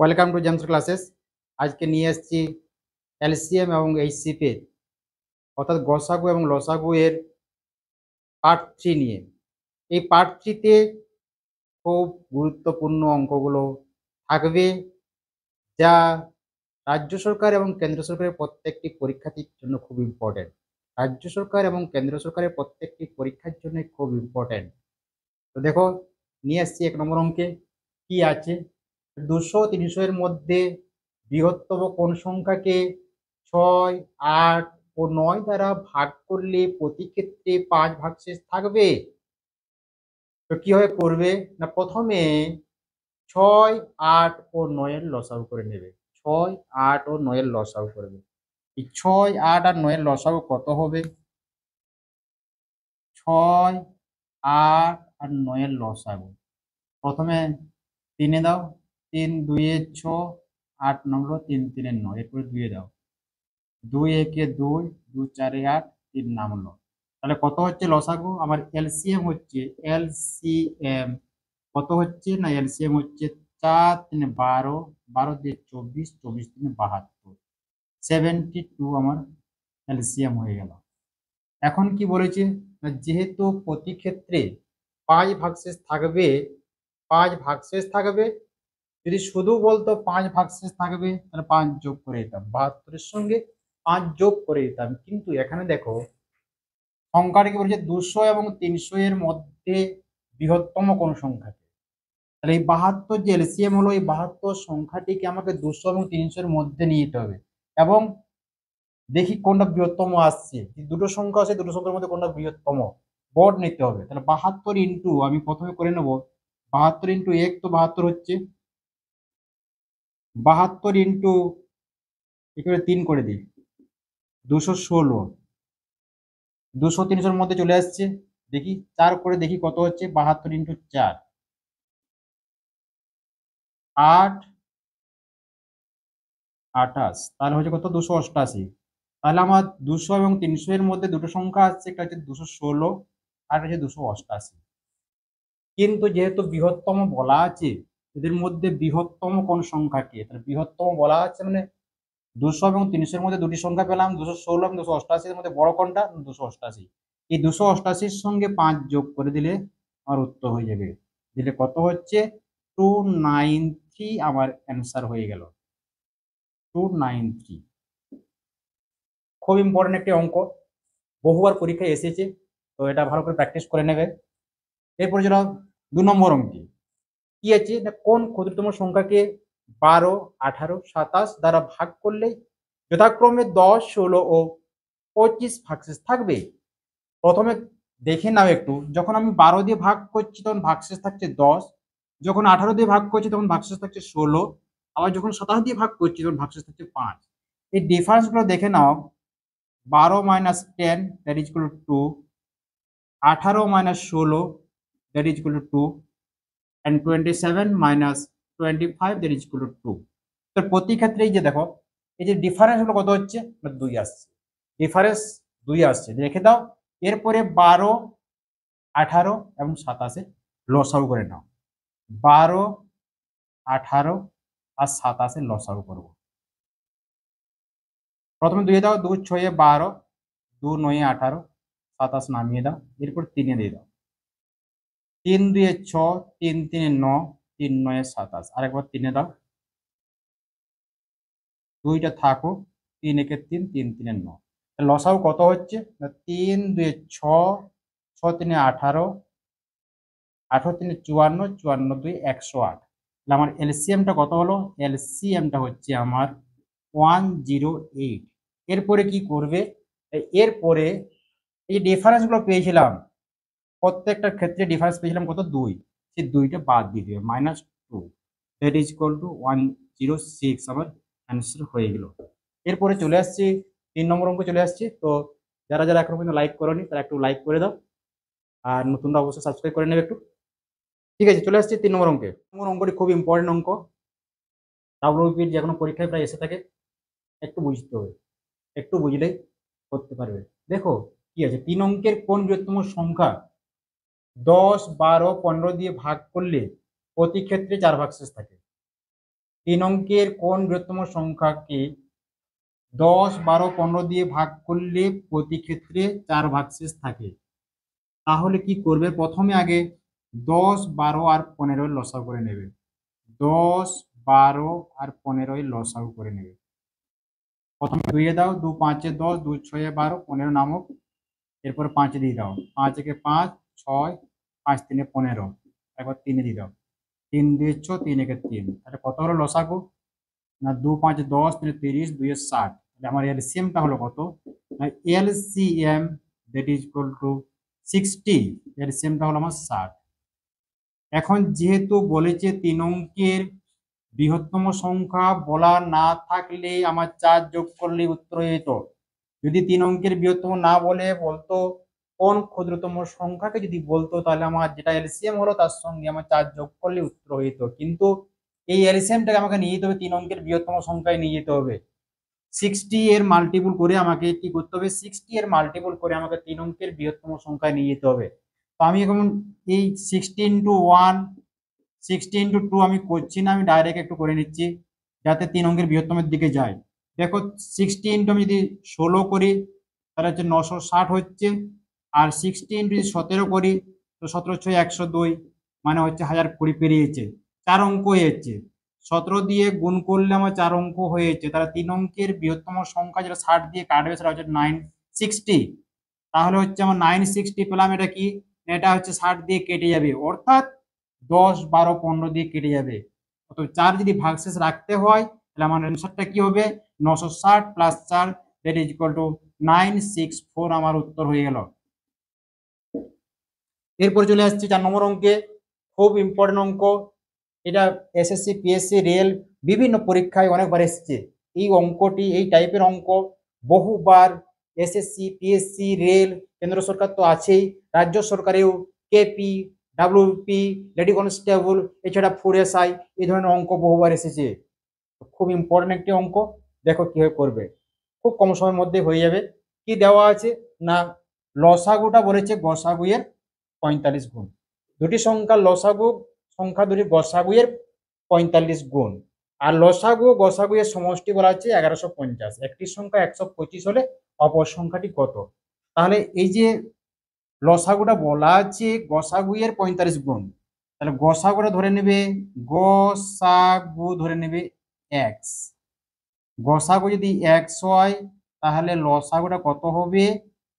Welcome to James classes. আজকে নিয়ে এসেছি এলসিএম এবং এইচসিপি অর্থাৎ গসাগু এবং লসাগু এর পার্ট 3 নিয়ে। এই পার্ট 3তে খুব গুরুত্বপূর্ণ অঙ্কগুলো থাকবে, যা রাজ্য সরকার এবং কেন্দ্র সরকারের প্রত্যেকটি পরীক্ষার্থীর জন্য খুব ইম্পর্টেন্ট। রাজ্য সরকার এবং কেন্দ্র সরকারের প্রত্যেকটি পরীক্ষার জন্য খুব ইম্পর্টেন্ট। তো দেখো, নিয়ে এসেছি 1 নম্বর অঙ্কে কি আছে। 200-300 এর মধ্যে বৃহত্তম কোন সংখ্যাকে 6, 8 ও 9 দ্বারা ভাগ করলে প্রতি ক্ষেত্রে 5 ভাগশেষ থাকবে? তো কিভাবে করবে না, প্রথমে 6, 8 ও 9 এর লসাগু করে নেবে। 6, 8 ও 9 এর লসাগু করবে। এই 6, 8 আর 9 এর লসাগু কত হবে? 6, 8 আর 9 এর লসাগু প্রথমে 3 এ দাও, 3 2 এ 6, 8 নম্বর 3 3 এ 9, এরপরে 2 এ দাও, 2 একে 2, 2 4 এ 8, 3 নামলো। তাহলে কত হচ্ছে লসাগু? আমার এলসিএম হচ্ছে কত হচ্ছে না, এলসিএম হচ্ছে 4 3 12, 12 দিয়ে 24, 24 3 72, 72 আমার এলসিএম হয়ে গেল। এখন কি বলেছে না, যেহেতু প্রতি ক্ষেত্রে 5 ভাগশেষ থাকবে, 5 ভাগশেষ থাকবে, যদি শুধু বলতো 5 ভাগশেষ থাকবে তাহলে 5 যোগ করে দিতাম, 72 এর সঙ্গে 5 যোগ করে দিতাম। কিন্তু এখানে দেখো সংখ্যাটিকে বলেছে 200 এবং 300 এর মধ্যে বৃহত্তম কোন সংখ্যাকে। তাহলে এই 72 যে এলসিএম হলো, এই 72 সংখ্যাটিকে আমাকে 200 এবং 300 এর মধ্যে নিয়ে যেতে হবে এবং দেখি কোনটা বৃহত্তম আসছে। দুটো সংখ্যা আছে, দুটো সংখ্যার মধ্যে কোনটা বৃহত্তম বড় নিতে হবে। তাহলে 72 ইন্টু আমি প্রথমে করে নেব 72 ইন্টু 1, তো 72 হচ্ছে। 72 ইন্টু এখানে 3 করে দিই, 216। 200 300 মধ্যে চলে আসছে, দেখি 4 করে দেখি কত হচ্ছে। 72 ইন্টু 4, 8 28, তাহলে হচ্ছে কত, 288। তাহলে আমার 200 এবং 300 এর মধ্যে দুটো সংখ্যা আসছে, একটা হচ্ছে 216 আর হচ্ছে 288। কিন্তু যেহেতু বৃহত্তম বলা আছে, এদের মধ্যে বৃহত্তম কোন সংখ্যাকে, তাহলে বৃহত্তম বলা আছে মানে 200 এবং 300 এর মধ্যে দুটি সংখ্যা পেলাম, 216 এবং 288 এর মধ্যে বড় কোনটা, 288। এই 288 সঙ্গে 5 যোগ করে দিলে আমার উত্তর হয়ে যাবে। দিলে কত হচ্ছে, 293 আমার অ্যান্সার হয়ে গেল, 293। খুব ইম্পর্টেন্ট একটি অঙ্ক, বহুবার পরীক্ষায় এসেছে, তো এটা ভালো করে প্র্যাকটিস করে নেবে। এরপরে যেন 2 নম্বর অঙ্কে কি আছে না, কোন ক্ষুদ্রতম সংখ্যাকে 12, 18, 27 দ্বারা ভাগ করলে যথাক্রমে 10, 16 ও 25 ভাগশেষ থাকবে? প্রথমে দেখে নাও একটু, যখন আমি 12 দিয়ে ভাগ করছি তখন ভাগশেষ থাকছে 10, যখন 18 দিয়ে ভাগ করছি তখন ভাগশেষ থাকছে 16, আবার যখন 27 দিয়ে ভাগ করছি তখন ভাগশেষ থাকছে 5। এই ডিফারেন্স গুলো দেখে নাও। 12 minus 10 that is equal to 2, 18 minus 16 that is equal to 2, and 27 minus 25 that is equal to 2। তো প্রতি ক্ষেত্রে এই যে দেখো, এই যে ডিফারেন্স গুলো কত হচ্ছে, 2 আসছে, ডিফারেন্স 2 আসছে, রেখে দাও। এরপরে 12, 18 এবং 27 লসাগু করে নাও। 12, 18 আর 27 লসাগু করব। প্রথমে 2 দাও, 2 6 12, 2 9 18, 27 নামিয়ে দাও, এরপর 3 দিয়ে দাও, 3 2 6, 3 3 9, 3 9 27, আরেকবার 3 দাও, 2টা থাকো, 3 1 3, 3 3 9। লসাগু কত হচ্ছে না, 3 2 6, 6 3 18, 18 3 54, 54 2 108। তাহলে আমার এলসিএমটা কত হলো, এলসিএমটা হচ্ছে আমার 108। এরপরে কি করবে, এরপরে এই ডিফারেন্স গুলো পেয়েছিলাম, প্রত্যেকটার ক্ষেত্রে ডিফারেন্স পেয়েছিলাম কত, 2, সেই 2টা বাদ দিয়ে দিবে, -2, দ্যাট ইজ ইকুয়াল টু 106 আমার অ্যান্সার হয়ে গেল। এরপরে চলে আসছি 3 নম্বর অঙ্ক চলে আসছি। তো যারা যারা এখনো পর্যন্ত লাইক করোনি তারা একটু লাইক করে দাও, আর নতুনরা অবশ্যই সাবস্ক্রাইব করে নেবে একটু। ঠিক আছে, চলে আসছি 3 নম্বর অঙ্কে। নম্বর অঙ্কটি খুব ইম্পর্টেন্ট অঙ্ক, ডাব্লিউবিপির যে কোনো পরীক্ষায় প্রায় এসে থাকে, একটু বুঝতে হবে, একটু বুঝলেই করতে পারবে। দেখো কি আছে, 3 অঙ্কের কোন বৃহত্তম সংখ্যা 10, 12, 15 দিয়ে ভাগ করলে প্রতি ক্ষেত্রে 4 ভাগশেষ থাকে? 3 অঙ্কের কোন বৃহত্তম সংখ্যাকে 10, 12, 15 দিয়ে ভাগ করলে প্রতি ক্ষেত্রে 4 ভাগশেষ থাকে? তাহলে কি করবে, প্রথমে আগে 10, 12 আর 15 লসাগু করে নেবে। 10, 12 আর 15 লসাগু করে নেবে। প্রথমে 2 এ দাও, 2 5 এ 10, 2 6 এ 12, 15 নামক। এরপর 5 দিয়ে দাও, 5 একে 5, 6, 5 3 এ 15, একবার 3 দিয়ে দাও, 3 2 6, 3 একে 3। তাহলে কত হলো লসাগু? না 2 5 10, 3 30, 2 এ 60। তাহলে আমার এলসিএমটা হলো কত? না LCM that is equal two 60। এলসিএমটা হলো আমার 60। এখন যেহেতু বলেছে 3 অঙ্কের বৃহত্তম সংখ্যা বলা না থাকলে আমার 4 যোগ করলে উত্তর হয়ে যেত। যদি 3 অঙ্কের বৃহত্তম না বলে বলতো কোন ক্ষুদ্রতম সংখ্যাকে যদি বলতো, তাহলে আমার যেটা এলসিএম হলো তার সঙ্গে আমার 4 যোগ করলে উত্তর হয়ে যেত। কিন্তু এই এলসিএমটাকে আমাকে নিয়ে যেতে হবে 3 অঙ্কের বৃহত্তম সংখ্যায় নিয়ে যেতে হবে। 60 এর মাল্টিপুল করে আমাকে কি করতে হবে? 60 এর মাল্টিপুল করে আমাকে 3 অঙ্কের বৃহত্তম সংখ্যায় নিয়ে যেতে হবে। তো আমি এখন এই 60 ইন্টু 1, 60 ইন্টু 2 আমি করছি না, আমি ডাইরেক্ট একটু করে নিচ্ছি যাতে 3 অঙ্কের বৃহত্তমের দিকে যায়। দেখো 60 ইন্টু আমি যদি 16 করি তাহলে হচ্ছে 960 হচ্ছে। আর 60 ইন্টু যদি 17 করি তো 17 6 102, মানে হচ্ছে 1020 পেরিয়েছে। 4 অঙ্ক হয়েছে। 17 দিয়ে গুণ করলে আমার 4 অঙ্ক হয়েছে। তাহলে 3 অঙ্কের বৃহত্তম সংখ্যা যেটা 60 দিয়ে কাটবে সেটা হচ্ছে 960। তাহলে হচ্ছে আমার 960 পেলাম। এটা কি? এটা হচ্ছে 60 দিয়ে কেটে যাবে, অর্থাৎ 10, 12, 15 দিয়ে কেটে যাবে। অর্থাৎ 4 যদি ভাগশেষ রাখতে হয় তাহলে আমার অ্যান্সারটা কি হবে? 960 plus 4 that is equal two 964 আমার উত্তর হয়ে গেল। এরপর চলে আসছে 4 নম্বর অঙ্কে। খুব ইম্পর্টেন্ট অঙ্ক এটা। এসএসসি, পিএসসি, রেল বিভিন্ন পরীক্ষায় অনেকবার এসেছে এই অঙ্কটি। এই টাইপের অঙ্ক বহুবার এসএসসি, পিএসসি, রেল, কেন্দ্র সরকার তো আছেই, রাজ্য সরকারেও কেপি, ডাব্লিউপি, লেডি কনস্টেবল, এছাড়া 4SI এই ধরনের অঙ্ক বহুবার এসেছে। খুব ইম্পর্টেন্ট একটি অঙ্ক। দেখো কিভাবে করবে, খুব কম সময়ের মধ্যে হয়ে যাবে। কি দেওয়া আছে না লসাগুটা বলেছে গসাগু এর 45 গুণ। দুটি সংখ্যার লসাগু সংখ্যা দুটি গসাগু এর 45 গুণ। আর লসাগু গসাগু এর সমষ্টি বলা হচ্ছে 1150। একটি সংখ্যা 125 হলে অপর সংখ্যাটি কত? তাহলে এই যে লসাগুটা বলা আছে গসাগু এর 45 গুণ, তাহলে গসাগুটা ধরে নেবে, গসাগু ধরে নেবে x। গসাগু যদি x হয় তাহলে লসাগুটা কত হবে?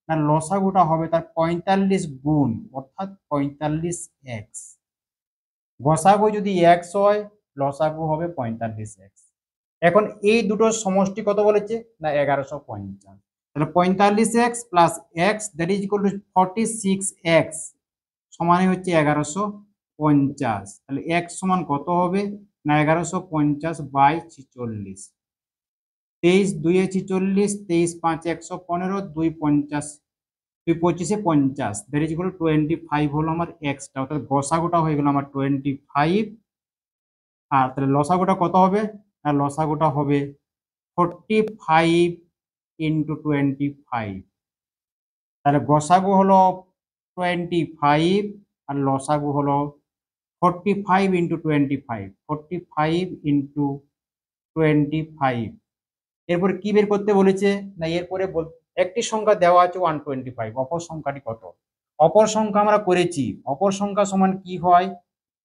না লসাগুটা হবে তার 45 গুণ, অর্থাৎ 45x। গসাগু যদি x হয় লসাগু হবে 45x। এখন এই দুটোর সমষ্টি কত বলেছে? না 1150। তাহলে 45x plus x that is equal to 46x সমানই হচ্ছে 1150। তাহলে x সমান কত হবে? না 1150 বাই 46। 23 2 এ 46, 23 5 115, 2 50, 2 25 50 দ্যাট ইজ ইকুয়াল টু 25 হলো আমার এক্সটা, অর্থাৎ গসাগুটা হয়ে গেল আমার 25। আর তাহলে লসাগুটা কত হবে? আর লসাগুটা হবে 45 ইন্টু 25। তাহলে গসাগু হলো 25 আর লসাগু হলো 45 ইন্টু 25, 45 ইন্টু 25। এরপরে কি বের করতে বলেছে? না এরপরে একটি সংখ্যা দেওয়া আছে 125, অপর সংখ্যাটি কত? অপর সংখ্যা আমরা করেছি। অপর সংখ্যা সমান কি হয়?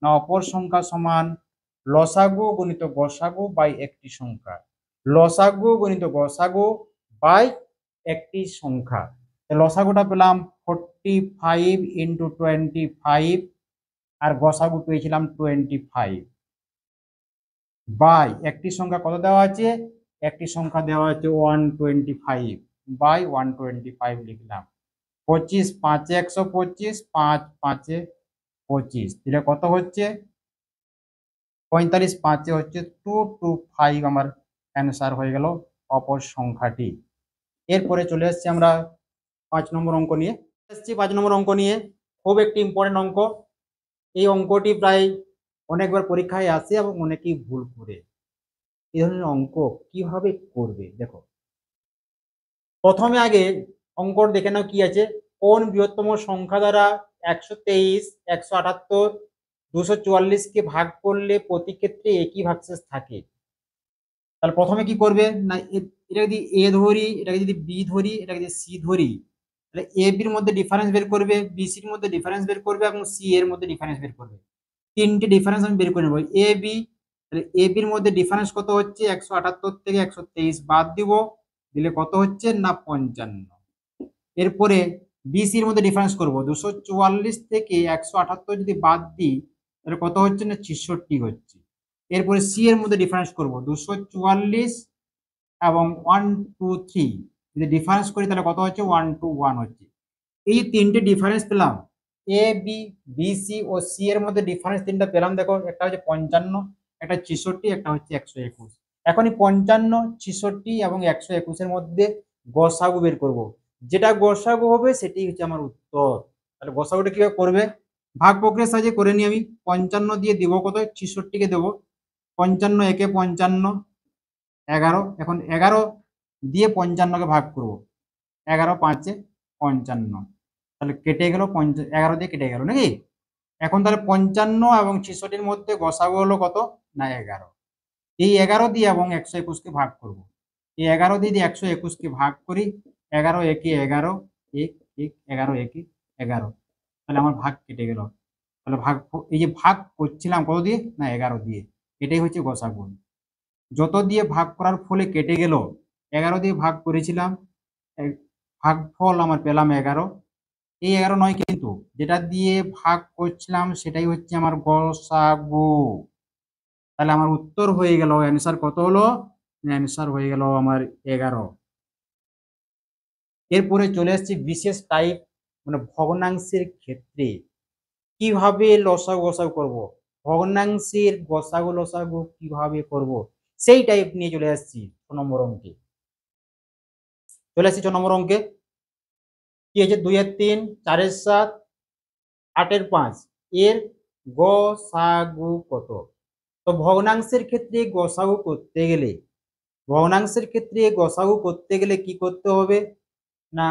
না অপর সংখ্যা সমান লসাগু গুণিত গসাগু বাই একটি সংখ্যা। লসাগু গুণিত গসাগু বাই একটি সংখ্যা। লসাগুটা পেলাম 45 ইন্টু 25 আর গসাগু পেয়েছিলাম 25 বাই একটি সংখ্যা কত দেওয়া আছে? একটি সংখ্যা দেওয়া আছে 125 বাই 125 লিখলাম। 25 5 125, 5 5 25, এটা কত হচ্ছে? 45 5 হচ্ছে 225 আমার অ্যান্সার হয়ে গেল অপর সংখ্যাটি। এরপরে চলে আসছি আমরা 5 নম্বর অঙ্ক নিয়ে। 5 নম্বর অঙ্ক নিয়ে খুব একটি ইম্পর্টেন্ট অঙ্ক। এই অঙ্কটি প্রায় অনেকবার পরীক্ষায় আসে এবং অনেকেই ভুল করে। এই ধরনের অঙ্ক কিভাবে করবে দেখো। প্রথমে আগে অঙ্ক দেখে নাও কি আছে। কোন বৃহত্তম সংখ্যা দ্বারা 123, 178, 244 কে ভাগ করলে প্রতি ক্ষেত্রে একই ভাগশেষ থাকে? তাহলে প্রথমে কি করবে না, এটা যদি এ ধরি, এটাকে যদি বি ধরি, এটাকে যদি সি ধরি, তাহলে এ বির মধ্যে ডিফারেন্স বের করবে, বি সির মধ্যে ডিফারেন্স বের করবে এবং সি এর মধ্যে ডিফারেন্স বের করবে। তিনটে ডিফারেন্স আমি বের করে নেবো। এ বি, তাহলে এ বির মধ্যে ডিফারেন্স কত হচ্ছে, 178 থেকে 123 বাদ দিব, দিলে কত হচ্ছে না 55। এরপরে বিসির মধ্যে ডিফারেন্স করব, 244 থেকে 178 যদি বাদ দিই তাহলে কত হচ্ছে না 66 হচ্ছে। এরপরে সি এর মধ্যে ডিফারেন্স করব, 244 এবং 123 যদি ডিফারেন্স করি তাহলে কত হচ্ছে 121 হচ্ছে। এই তিনটে ডিফারেন্স পেলাম, A B, B C O C এর মধ্যে ডিফারেন্স তিনটা পেলাম। দেখো একটা হচ্ছে 55, একটা 66, একটা হচ্ছে 121। এখন এই 55, 66 এবং 121 এর মধ্যে গসাগু বের করব। যেটা গসাগু হবে সেটাই হচ্ছে আমার উত্তর। তাহলে গসাগুটা কিভাবে করবে, ভাগ প্রক্রিয়ার সাহায্যে করে নিই আমি। 55 দিয়ে দিব কত, 66 কে দেবো 55, একে 55, 11। এখন 11 দিয়ে 55 কে ভাগ করব, 11 5 55, তাহলে কেটে গেল 11 দিয়ে কেটে গেল নাকি। এখন তাহলে 55 এবং 66 মধ্যে গসাগু হলো কত না 11। এই 11 দিয়ে এবং 121 কে ভাগ করব। এই 11 দিয়ে 121 কে ভাগ করি, 11 একে 11, 1 1 11 একে 11, তাহলে আমার ভাগ কেটে গেল। তাহলে ভাগ, এই যে ভাগ করছিলাম কত দিয়ে না 11 দিয়ে, এটাই হচ্ছে গসাগু। যত দিয়ে ভাগ করার ফলে কেটে গেল, 11 দিয়ে ভাগ করেছিলাম, ভাগফল আমার পেলাম 11। এই 11 নয় কিন্তু, যেটা দিয়ে ভাগ করছিলাম সেটাই হচ্ছে আমার গসাগু। তাহলে আমার উত্তর হয়ে গেল, অ্যান্সার কত হলো, অ্যান্সার হয়ে গেল আমার 11। এরপরে চলে আসছি বিশেষ টাইপ, মানে ভগ্নাংশের ক্ষেত্রে কিভাবে লসাগু গসাগু করব, ভগ্নাংশের গসাগু লসাগু কিভাবে করব, সেই টাইপ নিয়ে চলে আসছি 6 নম্বর অঙ্কে। চলে আসছি 6 নম্বর অঙ্কে। কি হয়েছে, 2 এর 3, 4 এর 7, 8 এর 5 এর গসাগু কত। তো ভগ্নাংশের ক্ষেত্রে গসাগু করতে গেলে, ভগ্নাংশের ক্ষেত্রে গসাগু করতে গেলে কি করতে হবে না,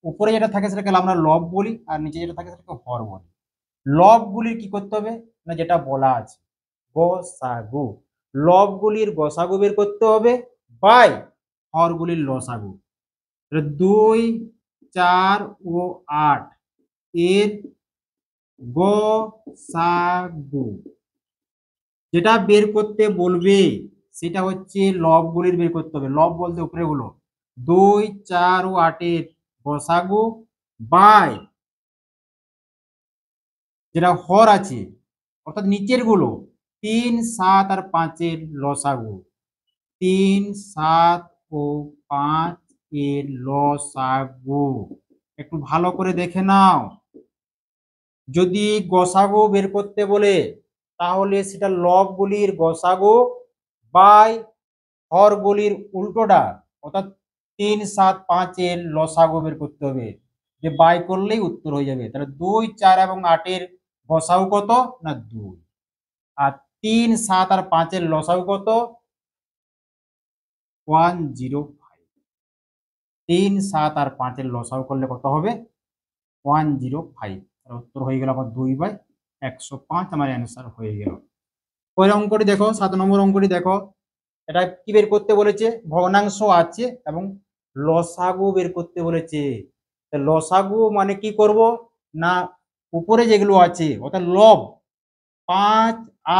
উপরে যেটা থাকে সেটাকে আমরা লব বলি, আর নিচে যেটা থাকে সেটাকে হর বলি। লবগুলির কি করতে হবে না, যেটা বলা আছে গসাগু, লবগুলির গসাগু বের করতে হবে বাই হরগুলির লসাগু। 2, 4 ও 8 এর গসাগু যেটা বের করতে বলবে সেটা হচ্ছে লবগুলির বের করতে হবে। লব বলতে উপরে গুলো, 2, 4 ও 8 এর গসাগু বাই যেটা হর আছে অর্থাৎ নিচের গুলো, 3, 7 আর 5 এর লসাগু। 3, 7 ও 5 এর লসাগু একটু ভালো করে দেখে নাও। যদি গসাগু বের করতে বলে তাহলে সেটা লবগুলির গসাগু বাই হরগুলির উল্টোটা, অর্থাৎ 3, 7, 5 এর লসাগু বের করতে হবে, যে বাই করলেই উত্তর হয়ে যাবে। তাহলে 2, 4 এবং 8 এর গসাগু কত না 2, আর 3, 7 আর 5 এর লসাগু কত 105। 3, 7 আর 5 এর লসাগু করলে কত হবে 105। উত্তর হয়ে গেল আমার 2/105, আমার অ্যান্সার হয়ে গেল। পরের অঙ্কটি দেখো, 7 নম্বর অঙ্কটি দেখো। এটা কি বের করতে বলেছে, ভগ্নাংশ আছে এবং লসাগু বের করতে বলেছে। লসাগু মানে কি করব না, উপরে যেগুলো আছে অর্থাৎ লব 5,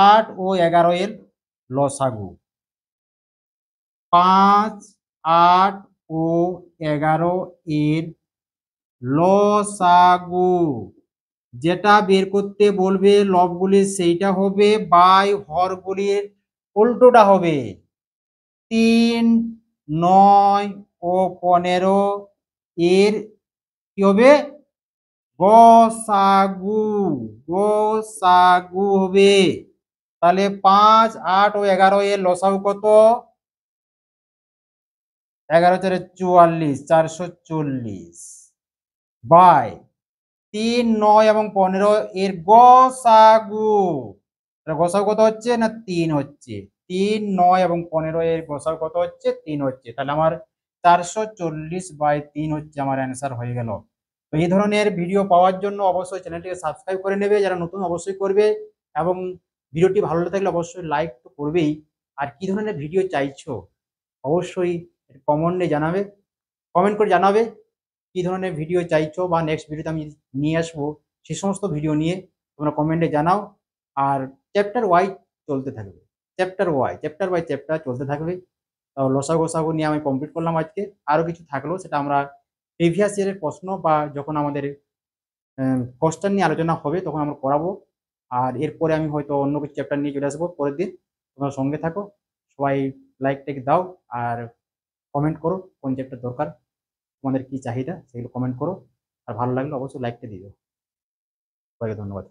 8 ও 11 এর লসাগু, 5, 8 ও 11 এর লসাগু যেটা বের করতে বলবে লবগুলি সেইটা হবে বাই হরগুলির উল্টোটা হবে। 3, 9 ও 15 এর কি হবে গসাগু, গসাগু হবে। তাহলে 5, 8 ও 11 এর লসাগু কত, 11 4 44, 440 বাই 3, 9 এবং 15 এর গসাগু, গসাগু কত হচ্ছে না 3 হচ্ছে। 3, 9 এবং 15 এর গসাগু কত হচ্ছে 3 হচ্ছে। তাহলে আমার 440/3 হচ্ছে আমার অ্যান্সার হয়ে গেল। তো এই ধরনের ভিডিও পাওয়ার জন্য অবশ্যই চ্যানেলটিকে সাবস্ক্রাইব করে নেবে, যারা নতুন অবশ্যই করবে, এবং ভিডিওটি ভালো লাগলে অবশ্যই লাইক তো করবেই। আর কি ধরনের ভিডিও চাইছো অবশ্যই কমেন্টে জানাবে, কমেন্ট করে জানাবে কি ধরনের ভিডিও চাইছো বা নেক্সট ভিডিওতে আমি নিয়ে আসবো সেই সমস্ত ভিডিও নিয়ে তোমরা কমেন্টে জানাও। আর চ্যাপ্টার ওয়াইজ চলতে থাকবে, চ্যাপ্টার বাই চ্যাপ্টার চলতে থাকবে। তো লসাগু নিয়ে আমি কমপ্লিট করলাম আজকে। আরও কিছু থাকলো সেটা আমরা প্রিভিয়াস ইয়ারের প্রশ্ন বা যখন আমাদের কোশ্চেন নিয়ে আলোচনা হবে তখন আমরা করাবো। আর এরপরে আমি হয়তো অন্য কিছু চ্যাপ্টার নিয়ে চলে আসবো পরের দিন। তোমরা সঙ্গে থাকো, সবাই লাইক টাইক দাও আর কমেন্ট করো কোন চ্যাপ্টার দরকার, তোমাদের কি চাহিদা সেগুলো কমেন্ট করো। আর ভালো লাগলে অবশ্যই লাইকটা দিয়ে দাও। সবাইকে ধন্যবাদ।